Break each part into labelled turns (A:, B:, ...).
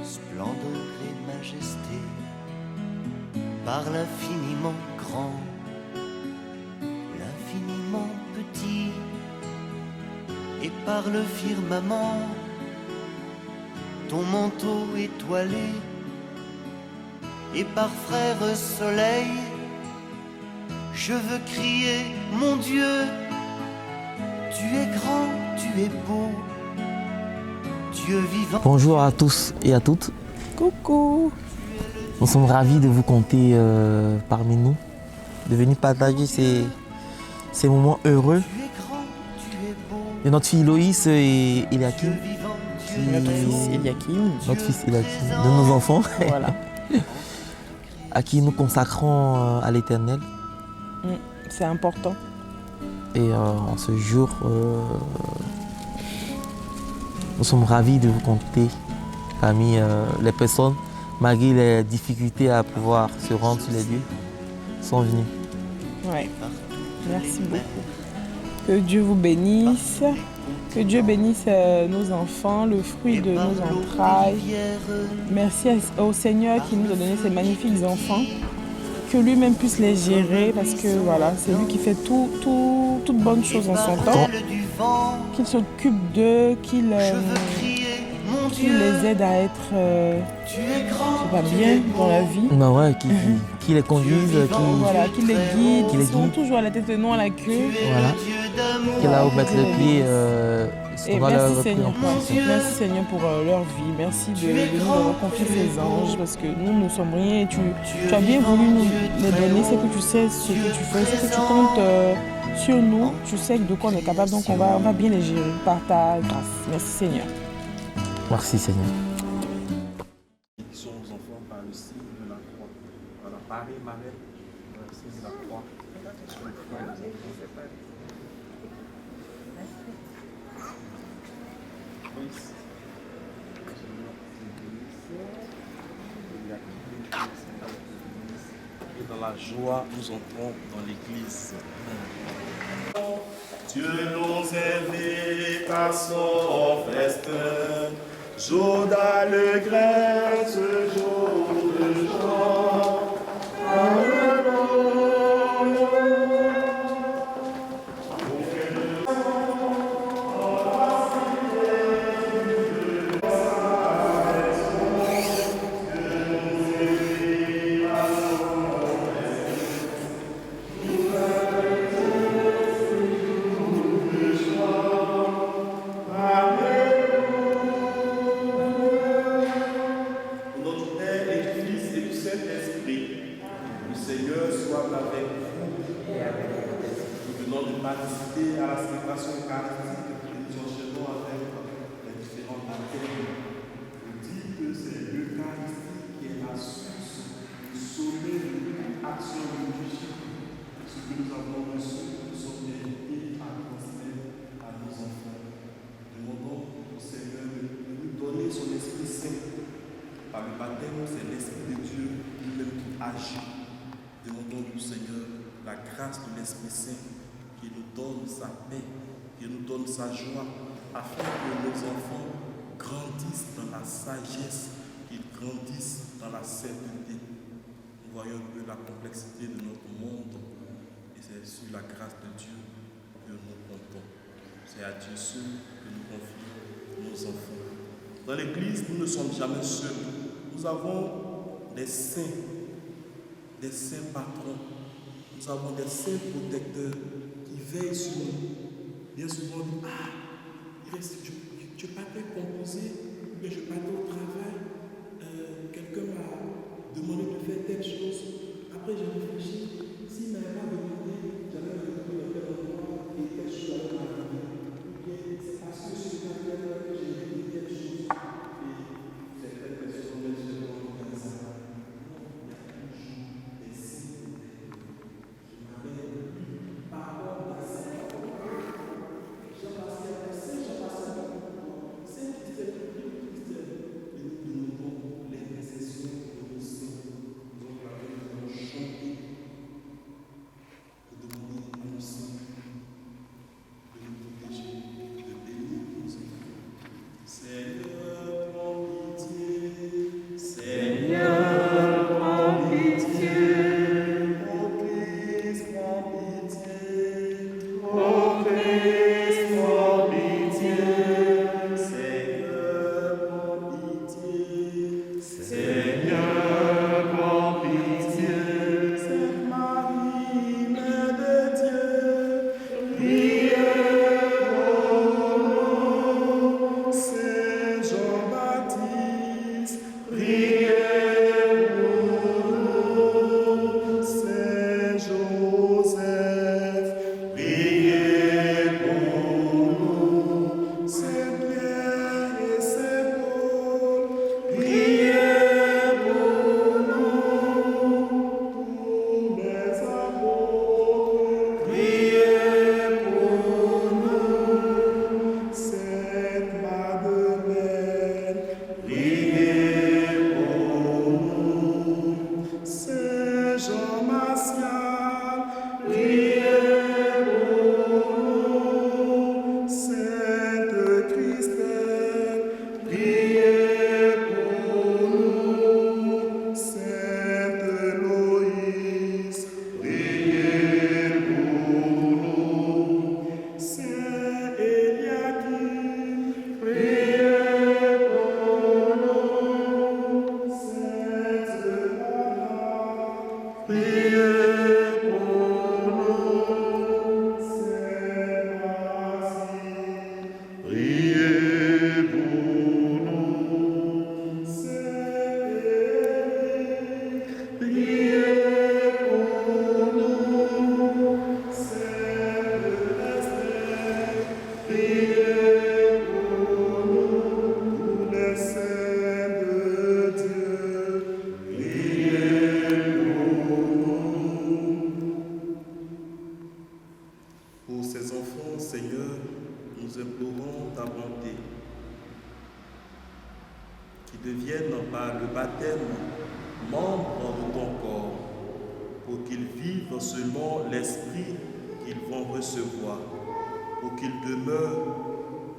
A: splendeur et majesté, par l'infiniment grand, l'infiniment petit, et par le firmament, ton manteau étoilé, et par frère soleil, je veux crier, mon Dieu, tu es grand, tu es beau, Dieu vivant.
B: Bonjour à tous et à toutes.
C: Coucou.
B: Nous sommes ravis de vous compter parmi nous, de venir partager ces moments heureux de notre fille Loïs et Eliakim.
C: Notre fils Eliakim.
B: Notre fils Eliakim, de nos enfants.
C: Voilà.
B: À qui nous consacrons à l'Éternel.
C: C'est important.
B: Et en ce jour, nous sommes ravis de vous compter parmi les personnes, malgré les difficultés à pouvoir se rendre sur les lieux, sont venues.
C: Ouais. Merci beaucoup. Que Dieu vous bénisse. Que Dieu bénisse nos enfants, le fruit de nos entrailles. Merci au Seigneur qui nous a donné ces magnifiques enfants. Que lui-même puisse les gérer parce que voilà, c'est lui qui fait toute bonne chose en son temps. Qu'il s'occupe d'eux, qu'il les aide à être bien dans la vie.
B: Non, ouais, qui les conduise,
C: qu'il les guide, qu'ils sont toujours à la tête et non à la queue.
B: Voilà. Qu'il a où mettre le pied.
C: Et merci Seigneur, merci Seigneur pour leur vie. Merci de nous avoir confié ces anges parce que nous ne sommes rien et tu as bien voulu nous les donner. C'est que tu sais ce que tu fais, c'est que tu comptes sur nous. Tu sais de quoi on est capable, donc on va bien les gérer par ta grâce. Merci Seigneur.
B: Merci Seigneur.
D: Bénissons aux enfants par le signe de la croix. Voilà, Marie, Marelle, le signe de la croix. Sur le front des enfants. Et dans la joie, nous entrons dans l'église. Dieu nous invite à son festin, jour d'allégresse, jour de joie. Participer à la célébration eucharistique que nous enchaînons avec les différents baptêmes. On dit que c'est l'Eucharistie qui est la source du sommet de toute action liturgique. Ce que nous avons reçu, nous sommes invités à transmettre à nos enfants. Demandons au Seigneur de nous donner son Esprit Saint. Par le baptême, c'est l'Esprit de Dieu lui-même qui agit. Demandons au Seigneur la grâce de l'Esprit Saint qui nous donne sa paix, qui nous donne sa joie, afin que nos enfants grandissent dans la sagesse, qu'ils grandissent dans la sainteté. Nous voyons un peu la complexité de notre monde, et c'est sur la grâce de Dieu que nous comptons. C'est à Dieu seul que nous confions nos enfants. Dans l'Église, nous ne sommes jamais seuls. Nous avons des saints patrons, nous avons des saints protecteurs, veille sur nous. Bien souvent, on dit, je partais composer, mais je partais au travail, quelqu'un m'a demandé de faire telle chose. Après, j'ai réfléchi, s'il ne m'avait pas demandé, j'allais me retrouver dans tel endroit et telle chose allait m'arriver. Ou bien, c'est parce que je suis dans tel endroit que j'ai dit telle chose. Et certaines personnes me disent, comme ça. Non, il y a toujours des signes. Je m'avais par rapport à Jean-Baptiste, Pour ces enfants, Seigneur, nous implorons ta bonté, qui deviennent par le baptême membres de ton corps, pour qu'ils vivent selon l'esprit qu'ils vont recevoir, pour qu'ils demeurent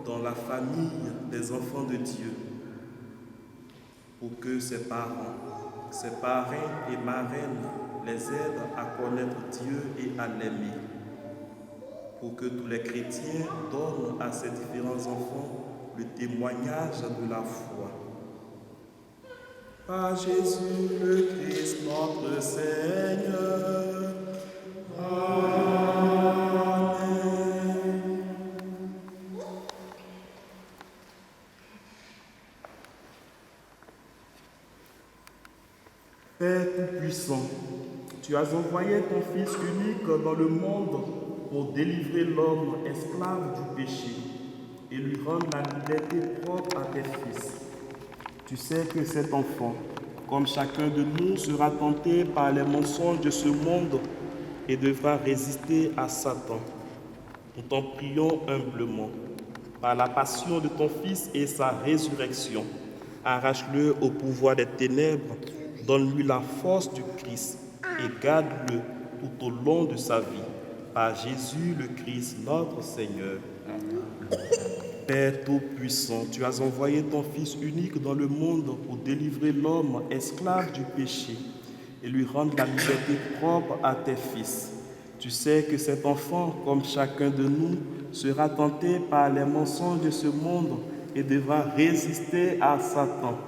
D: dans la famille des enfants de Dieu, pour que ses parents, ses parrains et marraines les aident à connaître Dieu et à l'aimer, pour que tous les chrétiens donnent à ces différents enfants le témoignage de la foi. Par Jésus le Christ notre Seigneur. Amen. Père Tout-Puissant, tu as envoyé ton Fils unique dans le monde pour délivrer l'homme esclave du péché et lui rendre la liberté propre à tes fils. Tu sais que cet enfant, comme chacun de nous, sera tenté par les mensonges de ce monde et devra résister à Satan. Nous t'en prions humblement, par la passion de ton Fils et sa résurrection, arrache-le au pouvoir des ténèbres, donne-lui la force du Christ et garde-le tout au long de sa vie. Par Jésus le Christ, notre Seigneur. Père Tout-Puissant, tu as envoyé ton Fils unique dans le monde pour délivrer l'homme esclave du péché et lui rendre la liberté propre à tes fils. Tu sais que cet enfant, comme chacun de nous, sera tenté par les mensonges de ce monde et devra résister à Satan.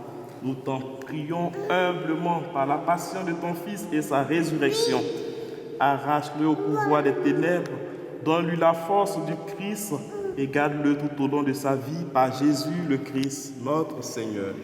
D: Nous t'en prions humblement par la passion de ton Fils et sa résurrection. Arrache-le au pouvoir des ténèbres, donne-lui la force du Christ et garde-le tout au long de sa vie par Jésus le Christ, notre Seigneur.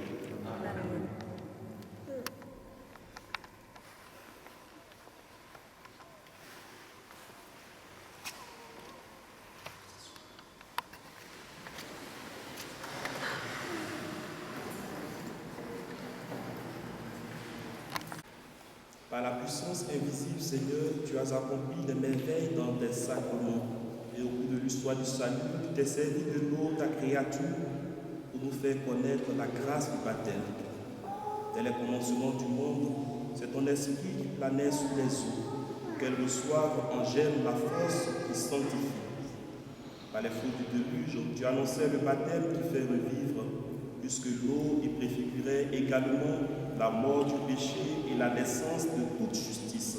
D: Par la puissance invisible, Seigneur, tu as accompli des merveilles dans tes sacrements. Et au cours de l'histoire du salut, tu t'es servi de nous, ta créature, pour nous faire connaître la grâce du baptême. Dès les commencements du monde, c'est ton esprit qui planait sur les eaux, pour qu'elles reçoivent en germe la force qui sanctifie. Par les flots du déluge, tu annonçais le baptême qui fait revivre, puisque l'eau y préfigurait également la mort du péché et la naissance de toute justice.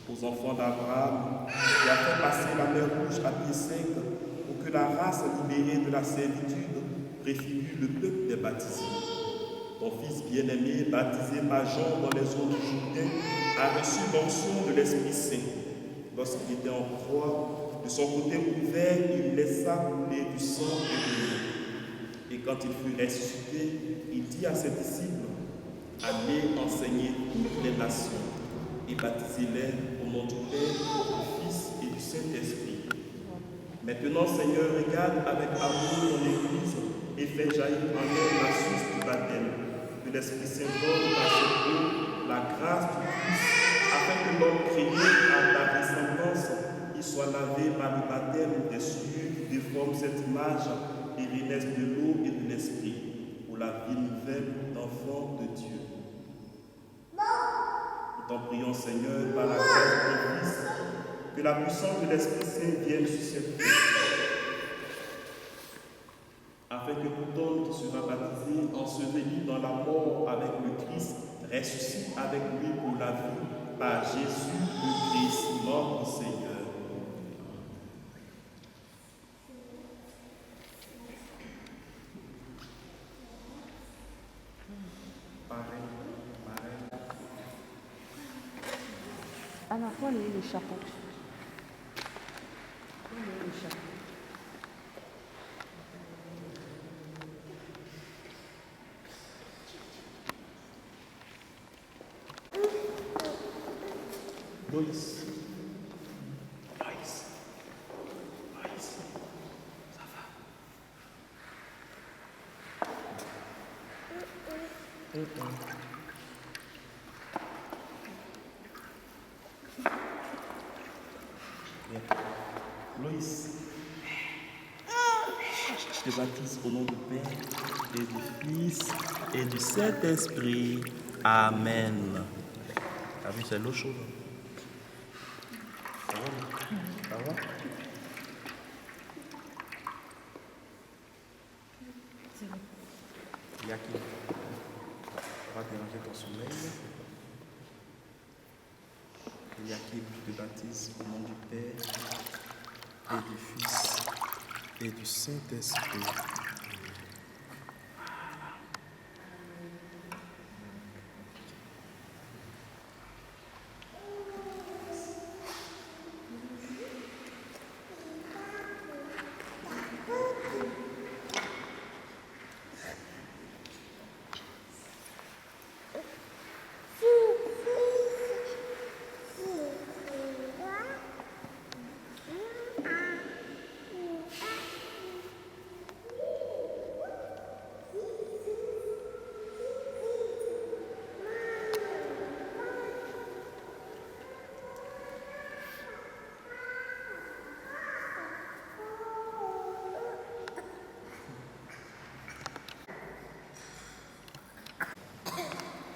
D: Aux enfants d'Abraham, tu as fait passer la mer Rouge à pied sec pour que la race libérée de la servitude préfigure le peuple des baptisés. Ton Fils bien-aimé, baptisé par Jean dans les eaux du Jourdain, a reçu l'onction de l'Esprit Saint. Lorsqu'il était en croix, de son côté ouvert, il laissa couler du sang et de l'eau. Et quand il fut ressuscité, il dit à ses disciples: allez enseigner toutes les nations et baptisez-les au nom du Père, du Fils et du Saint-Esprit. Maintenant, Seigneur, regarde avec amour ton Église et fais jaillir en elle la source du baptême. Que l'Esprit Saint donne à ce eau la grâce du Christ, afin que l'homme créé à ta ressemblance, il soit lavé par le baptême des souillures qui déforment cette image et renaisse de l'eau et de l'Esprit, pour la vie nouvelle d'enfants de Dieu. Nous t'en prions, Seigneur, par la grâce de ton Fils, que la puissance de l'Esprit Saint vienne sur cette terre, afin que tout homme qui sera baptisé, enseveli dans la mort avec le Christ, ressuscite avec lui pour la vie, par Jésus le Christ, notre Seigneur.
E: Anna, qual est le chapeau? Qual est le chapeau?
D: Loïs. Ça va? Loïs, je te baptise au nom du Père et du Fils et du Saint-Esprit. Amen. T'as vu, c'est l'eau chaude. Ça va? Ça va? Il y a qui? On va déranger ton sommeil. Il y a qui te baptise au nom du Père et du Fils et du Saint-Esprit.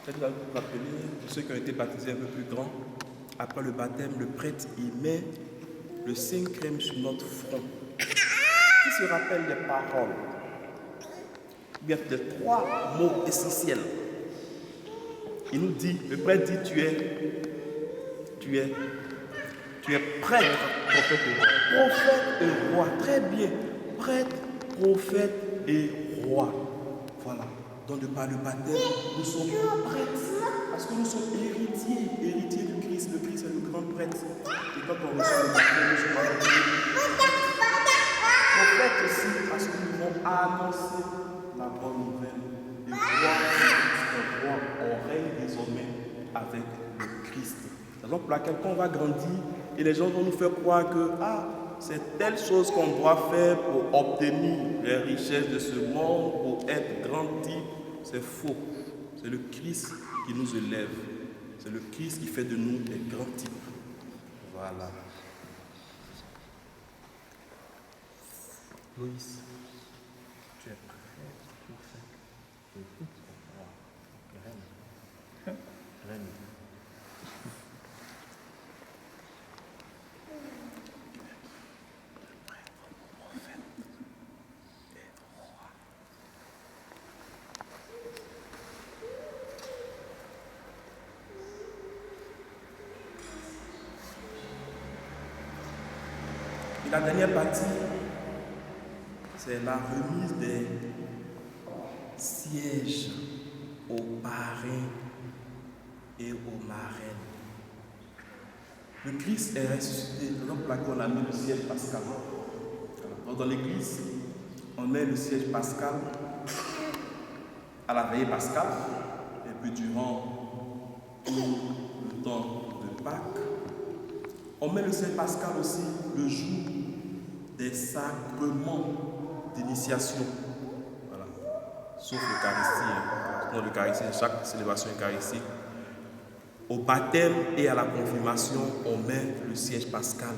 D: Peut-être que vous vous rappelez, pour ceux qui ont été baptisés un peu plus grands, après le baptême, le prêtre il met le Saint crème sur notre front. Qui se rappelle des paroles? Il y a des 3 mots essentiels. Il nous dit, le prêtre dit, tu es prêtre, prophète et roi. Prophète et roi, très bien. Prêtre, prophète et roi. Voilà. Donc, par le baptême, nous sommes prêtres. Parce que nous sommes héritiers du Christ. Le Christ est le grand prêtre. Et quand on reçoit le baptême, nous sommes prophètes aussi, parce que nous devons annoncer la bonne nouvelle. Et roi, on règne désormais avec le Christ. C'est la raison pour laquelle quand on va grandir, et les gens vont nous faire croire que c'est telle chose qu'on doit faire pour obtenir les richesses de ce monde, pour être grand type. C'est faux. C'est le Christ qui nous élève. C'est le Christ qui fait de nous des grands types. Voilà. Loïs, tu es prêt pour faire le tout pour moi. Reine. Et la dernière partie, c'est la remise des sièges aux parrains et aux marraines. Le Christ est ressuscité. Donc là qu'on a mis le siège pascal. Donc dans l'église, on met le siège pascal à la veillée pascale. Et que durant tout le temps de Pâques, on met le Saint Pascal aussi le jour des sacrements d'initiation. Voilà. Sauf l'Eucharistie. Non, l'Eucharistie, chaque célébration eucharistique. Au baptême et à la confirmation, on met le siège pascal.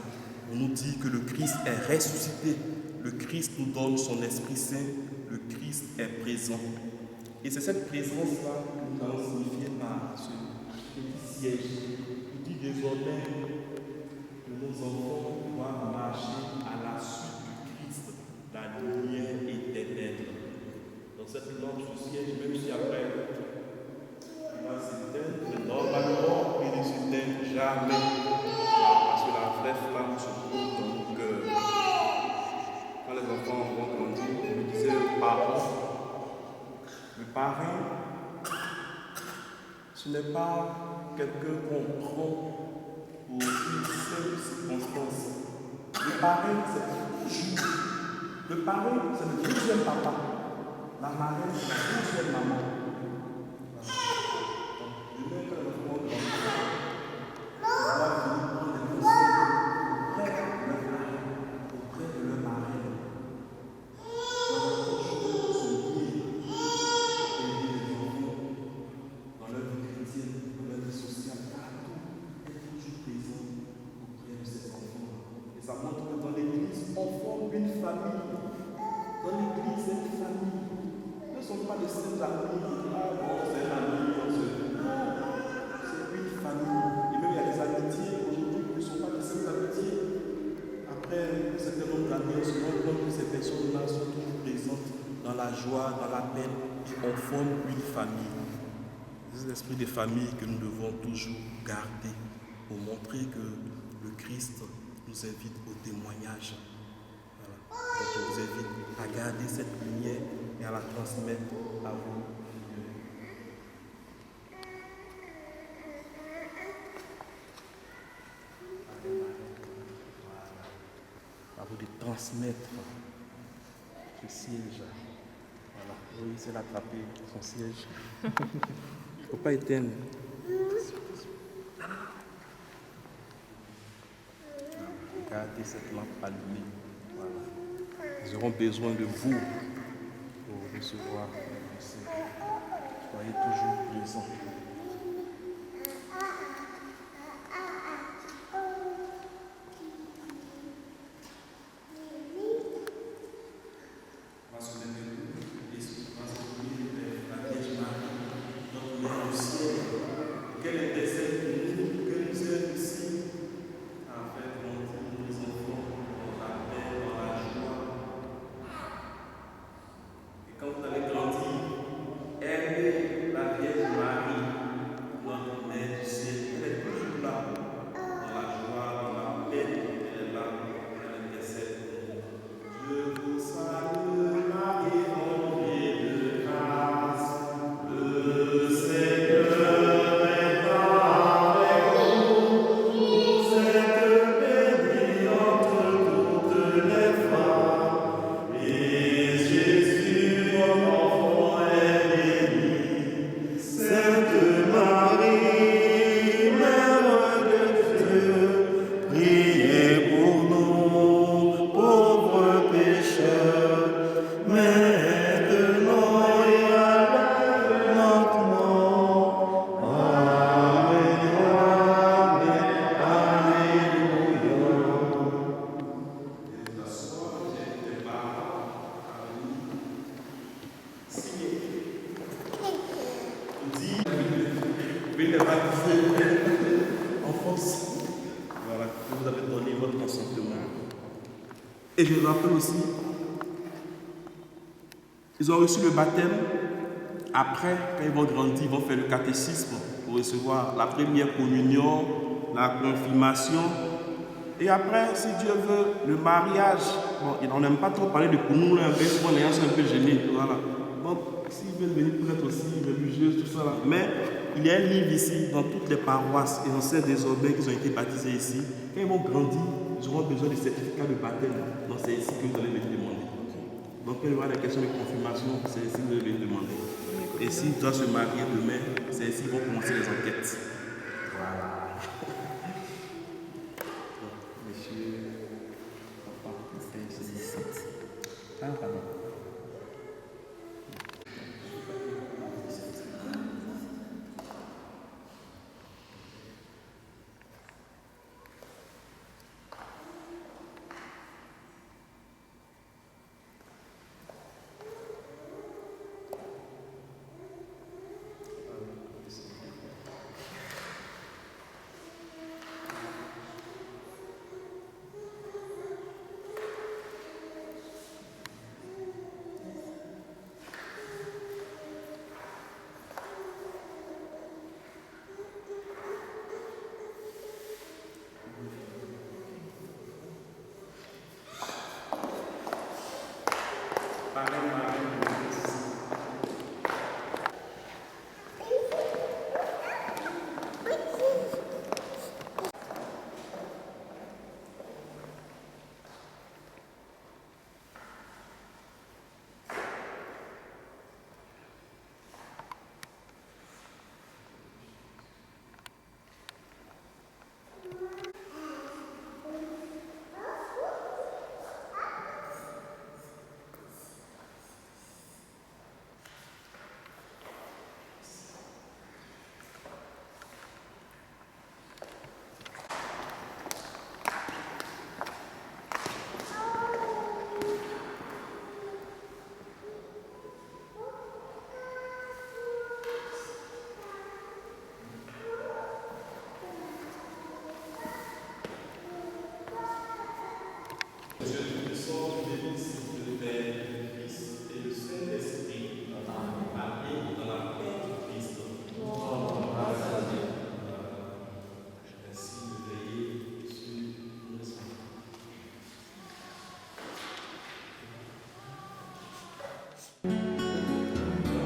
D: On nous dit que le Christ est ressuscité. Le Christ nous donne son Esprit Saint. Le Christ est présent. Et c'est cette présence-là que nous allons signifier par ce petit siège. Il dit désormais que nos enfants doivent marcher à la suite du Christ, la lumière éternelle. Dans cette lampe, ce siège, même si après il va s'éteindre, mais normalement, il ne s'éteint jamais. Parce que la vraie flamme se trouve dans nos cœurs. Quand les enfants vont grandir, on me disait le parrain, ce n'est pas quelqu'un qu'on prend pour une seule circonstance. Le parrain, c'est toujours. Le parrain, c'est le deuxième papa. La marraine, c'est la deuxième maman. Donc, demain, quand les enfants grandissent, on va venir prendre des conseils auprès de leur marraine, auprès de leur marraine. On va toujours se lier, aider les enfants dans leur vie chrétienne, dans leur vie sociale, partout, être toujours présent auprès de ces enfants. Et ça montre que dans l'église, on forme une famille. Dans l'église, c'est une famille. Ne sont pas les seuls amis. Ah bon, c'est un ami, c'est une famille. Et même il y a des amitiés aujourd'hui qui ne sont pas les seules amitiés. Après un certain nombre d'années, on se rend compte que ces personnes-là sont toujours présentes dans la joie, dans la peine, et on forme une famille. C'est l'esprit de famille que nous devons toujours garder pour montrer que le Christ nous invite au témoignage. Voilà. Donc je vous invite à garder cette lumière et à la transmettre à vous. À vous de transmettre ce siège. Voilà. Oui, c'est l'attraper, son siège. Il ne faut pas éteindre. Gardez cette lampe allumée. Voilà. Nous aurons besoin de vous pour recevoir le Seigneur. Soyez toujours présents. Et je rappelle aussi, ils ont reçu le baptême. Après, quand ils vont grandir, ils vont faire le catéchisme pour recevoir la première communion, la confirmation. Et après, si Dieu veut, le mariage. Bon, on n'aime pas trop parler de nous, là, souvent les gens sont un peu gênés. Voilà. Bon, s'ils veulent venir peut-être aussi religieux, tout ça là. Mais il y a un livre ici, dans toutes les paroisses, et on sait désormais qu'ils ont été baptisés ici. Quand ils vont grandir, ils auront besoin de certificats de baptême. Donc c'est ici que vous allez les demander. Donc quand il y aura des questions de confirmation, c'est ici que vous allez les demander. Et s'il doit se marier demain, c'est ainsi qu'ils vont commencer les enquêtes.
F: Voilà. Monsieur. Papa, c'est 17. Ah, pardon.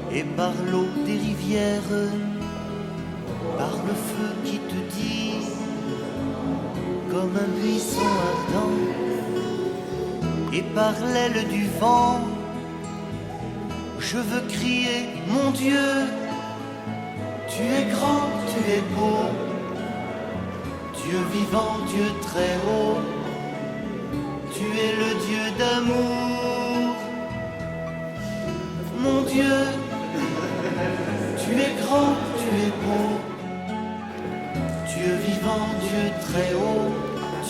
A: Et par l'eau des rivières, par le feu qui te dit, comme un buisson ardent, et par l'aile du vent, je veux crier, mon Dieu, tu es grand, tu es beau, Dieu vivant, Dieu très haut, tu es le Dieu d'amour, mon Dieu. Tu es grand, tu es beau, Dieu vivant, Dieu très haut,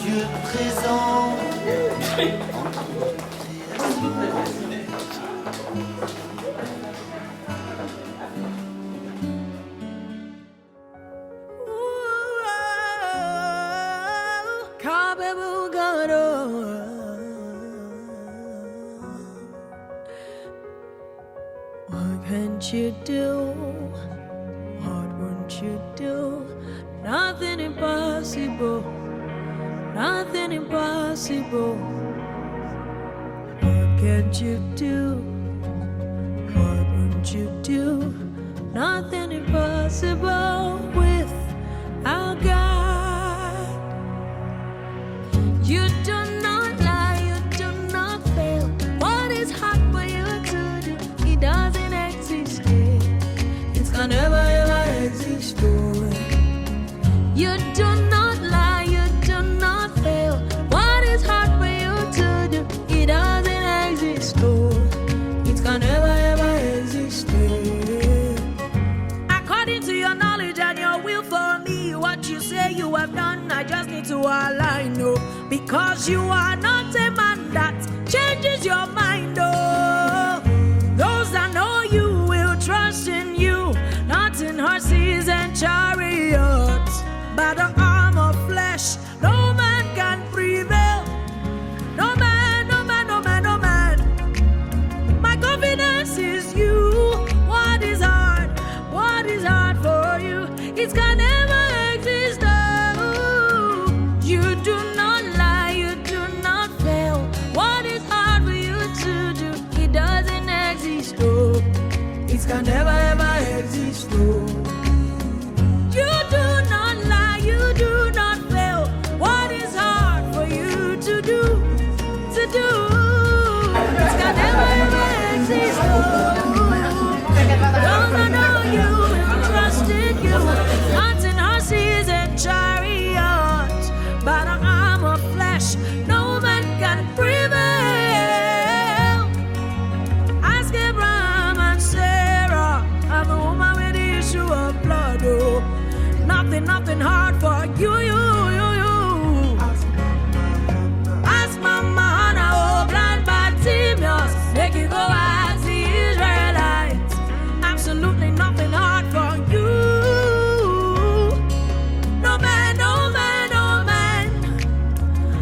A: Dieu présent.
G: What can't you do? What won't you do? Nothing impossible, nothing impossible. What can't you do? What won't you do? Nothing impossible with our God. You do not lie, you do not fail. What is hard for you to do? It doesn't exist yet. It's gonna never ever exist. Oh. You do not lie, you do not fail. What is hard for you to do? It doesn't exist. Oh. It's gonna never ever exist. According to your knowledge and your will for me, what you say you have done, I just need to align. No, because you are not a man that changes your mind. Oh, those that know you will trust in you, not in horses and chariots. By the arm of flesh, no man can prevail. No man, no man, no man, no man. My confidence is you. What is hard? What is hard for you? It's gonna never exist. Oh, you do not lie, you do not fail. What is hard for you to do? issue of blood. Oh, nothing hard for you. Ask Mama, oh, blind Bartimaeus, make you go as the Israelites. Absolutely nothing hard for you. No man, no man, no man.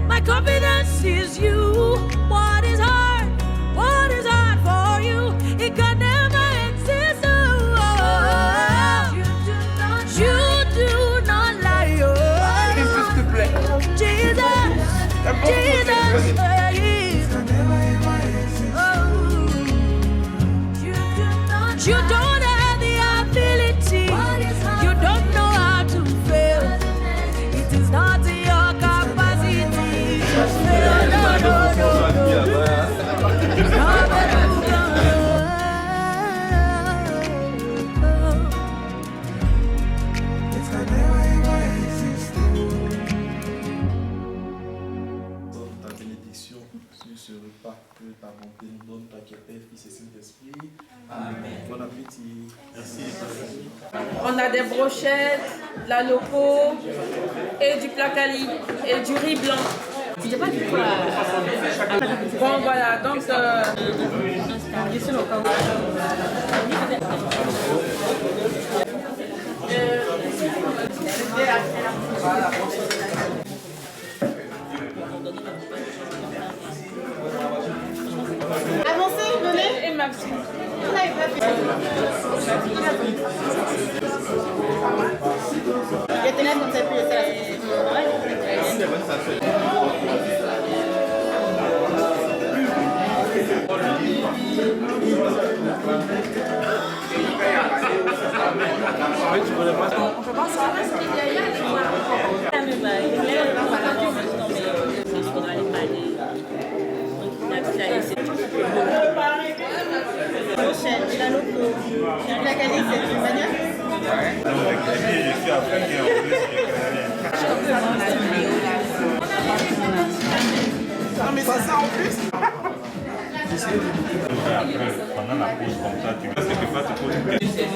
G: My confidence is you. What is hard for you? It can never exist. Oh, you do not lie. Oh, Jesus, you don't have the ability. You don't know how to fail. It is not in your capacity to fail. No.
D: Donne ta bénédiction sur ce repas, que ta bonté nous donne, toi qui es Père, Fils et Saint-Esprit. Amen. Bon appétit. Merci.
H: On a des brochettes, de la loco et du placali et du riz blanc.
E: J'ai pas du tout à...
H: Bon voilà, donc
E: Avancez, venez.
H: et merci.
E: On n'avait pas fait. Il y a ténèbres comme ça, puis ça. Prochaine, la loco. La calice, c'est une bagnole.
D: Ah, mais c'est ça en plus.
I: Après, pendant la pause comme ça, tu restes quelque part, tu poses une question.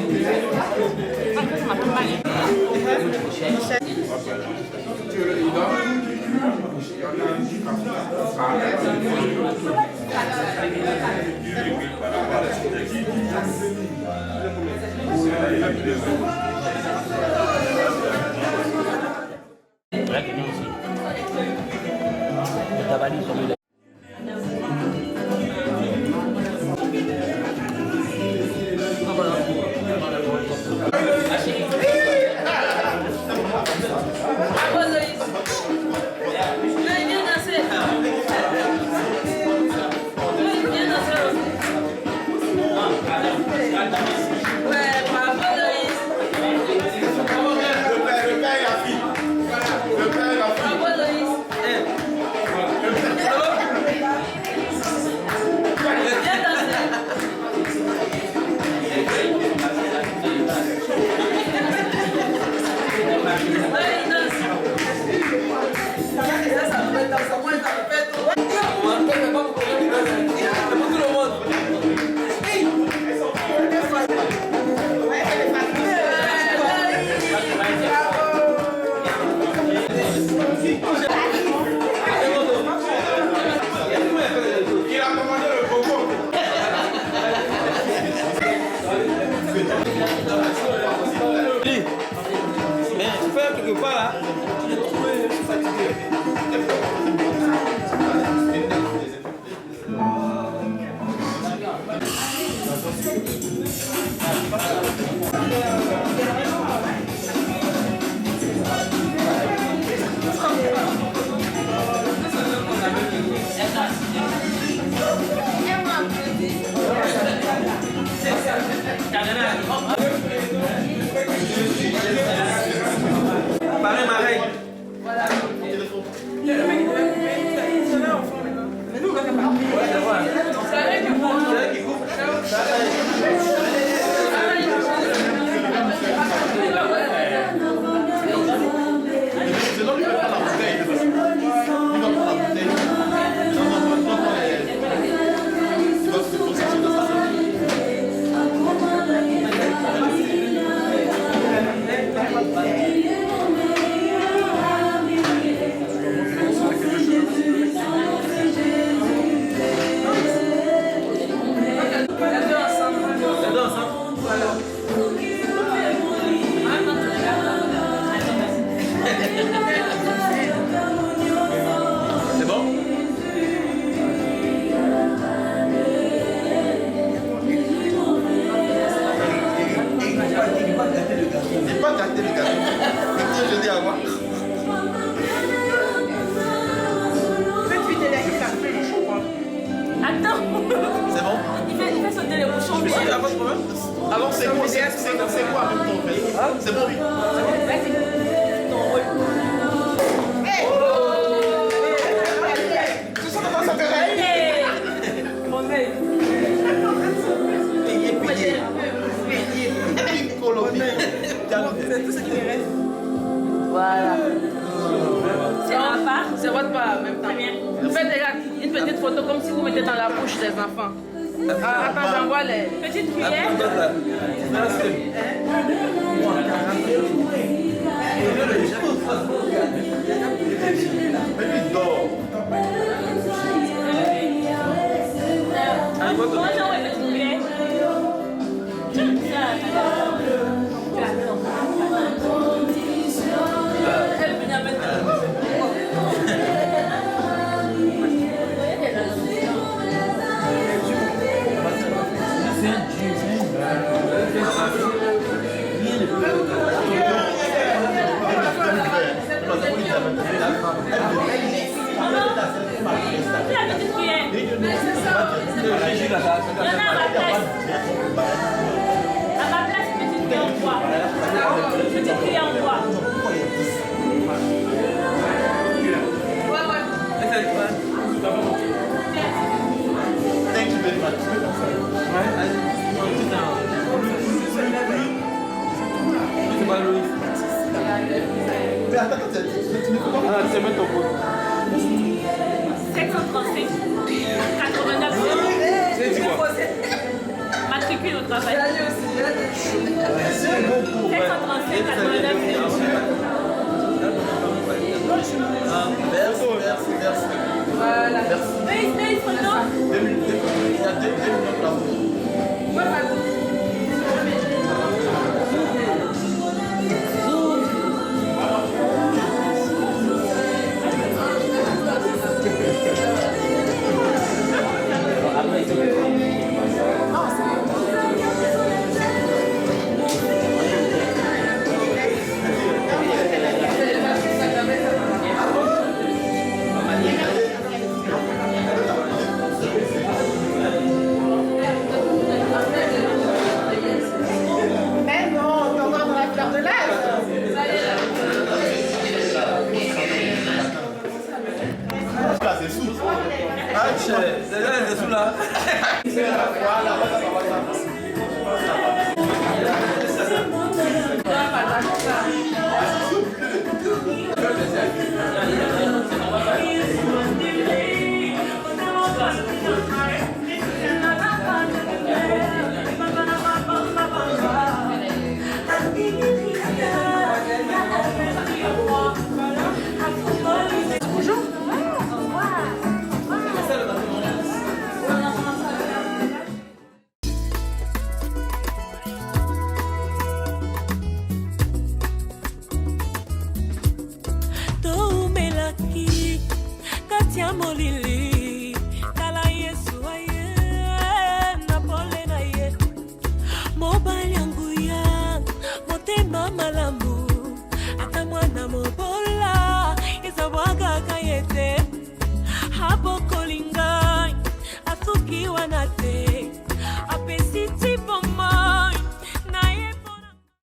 A: C'est bon, oui.
E: Vas-y. Ton rôle.
A: C'est tout ce qui reste.
H: Voilà.
E: C'est ma part.
H: C'est votre part en même temps. Vous faites une petite photo comme si vous mettez dans la bouche des enfants. Attends, j'envoie les
E: Petite cuillère. Bonjour, petite cuillère.
A: Thank you very much. Mais attends, tu ne peux pas.
F: C'est mettre ton pot.
E: 736 89
F: C'est dit quoi?
E: matricule au travail.
F: C'est un bon pot.
E: 736 89
A: Merci.
H: Voilà.
E: Merci.
A: Il y a 2 minutes là.